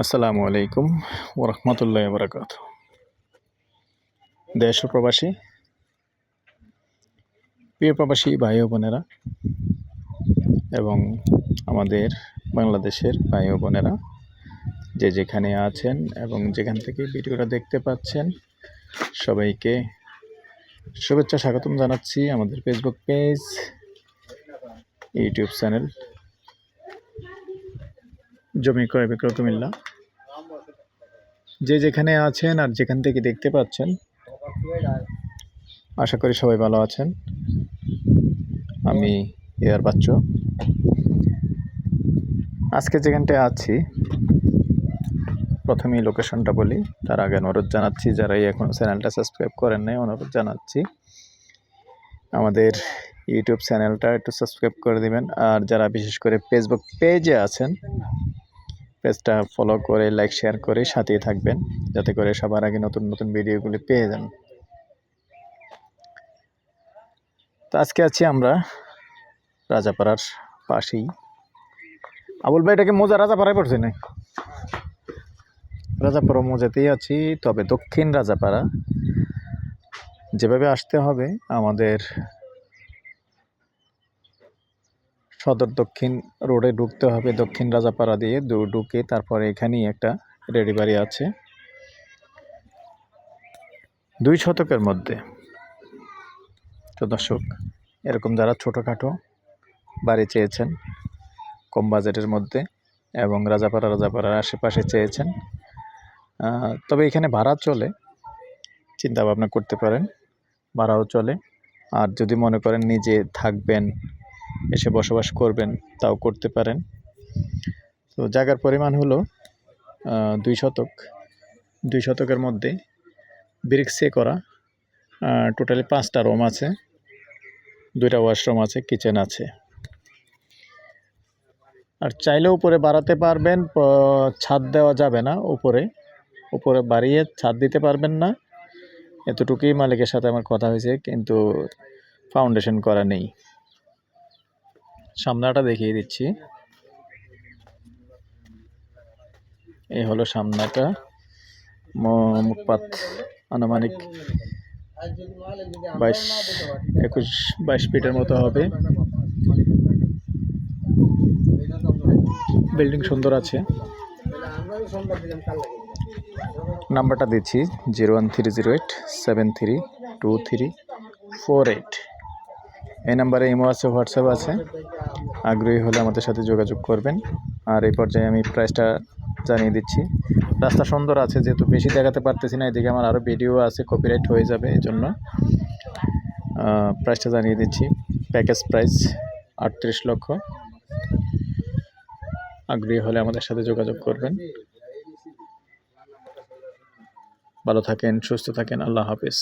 আসসালামু আলাইকুম ওরহমতুল্লাহ বরকাত। দেশ ও প্রবাসী, প্রিয় প্রবাসী ভাই ও বোনেরা এবং আমাদের বাংলাদেশের ভাই ও বোনেরা যে যেখানে আছেন এবং যেখান থেকে ভিডিওটা দেখতে পাচ্ছেন, সবাইকে শুভেচ্ছা স্বাগতম জানাচ্ছি আমাদের ফেসবুক পেজ, ইউটিউব চ্যানেল জমি ক্রয় বিক্রয় কুমিল্লা। যে যেখানে আছেন আর যেখান থেকে দেখতে পাচ্ছেন, আশা করি সবাই ভালো আছেন। আমি এয়ার বাচ্চু। আজকে যেখানটায় আছি, প্রথমেই লোকেশনটা বলি, তার আগে অনুরোধ জানাচ্ছি যারা এখনও চ্যানেলটা সাবস্ক্রাইব করেন নাই, অনুরোধ জানাচ্ছি আমাদের ইউটিউব চ্যানেলটা একটু সাবস্ক্রাইব করে দিবেন। আর যারা বিশেষ করে ফেসবুক পেজে আছেন, পেজটা ফলো করে লাইক শেয়ার করে সাথেই থাকবেন, যাতে করে সবার আগে নতুন নতুন ভিডিওগুলি পেয়ে যান। তো আজকে আছি আমরা রাজাপাড়ার পাশেই। আবুল ভাই, এটাকে মোজা রাজাপাড়ায় পড়ছে না? রাজাপাড়া মোজাতেই আছি, তবে দক্ষিণ রাজাপাড়া। যেভাবে আসতে হবে, আমাদের সদর দক্ষিণ রোডে ঢুকতে হবে, দক্ষিণ রাজাপাড়া দিয়ে ঢুকে তারপরে এখানেই একটা রেডি বাড়ি আছে 2 শতকের মধ্যে। তো দর্শক, এরকম যারা ছোটোখাটো বাড়ি চেয়েছেন কম বাজেটের মধ্যে এবং রাজাপাড়ার আশেপাশে চেয়েছেন, তবে এখানে ভাড়া চলে, চিন্তা ভাবনা করতে পারেন, ভাড়াও চলে। আর যদি মনে করেন নিজে থাকবেন, এসে বসবাস করবেন, তাও করতে পারেন। তো জায়গার পরিমাণ হলো 2 শতক। 2 শতকের মধ্যে ব্রিক্সে করা, টোটালি 5টা রুম আছে, 2টা ওয়াশরুম আছে, কিচেন আছে। আর চাইলে উপরে বাড়াতে পারবেন, ছাদ দেওয়া যাবে না। উপরে বাড়িয়ে ছাদ দিতে পারবেন না, এতটুকুই মালিকের সাথে আমার কথা হয়েছে, কিন্তু ফাউন্ডেশন করা নেই। সামনাটা দেখিয়ে দিচ্ছি, এই হলো সামনাটা। মুখপাত আনুমানিক 22 ফিটের মতো হবে। বিল্ডিং সুন্দর আছে। নাম্বারটা দিচ্ছি 01308732348। এই নাম্বারে ইমো আছে, হোয়াটসঅ্যাপ আছে। আগ্রহী হলে আমাদের সাথে যোগাযোগ করবেন। আর এই পর্যায়ে আমি প্রাইসটা জানিয়ে দিচ্ছি। রাস্তা সুন্দর আছে, যেহেতু বেশি দেখাতে পারতেছি না, এদিকে আমার আরও ভিডিও আছে, কপিরাইট হয়ে যাবে, এই জন্য প্রাইসটা জানিয়ে দিচ্ছি। প্যাকেজ প্রাইস 38 লক্ষ। আগ্রহী হলে আমাদের সাথে যোগাযোগ করবেন। ভালো থাকেন, সুস্থ থাকেন, আল্লাহ হাফেজ।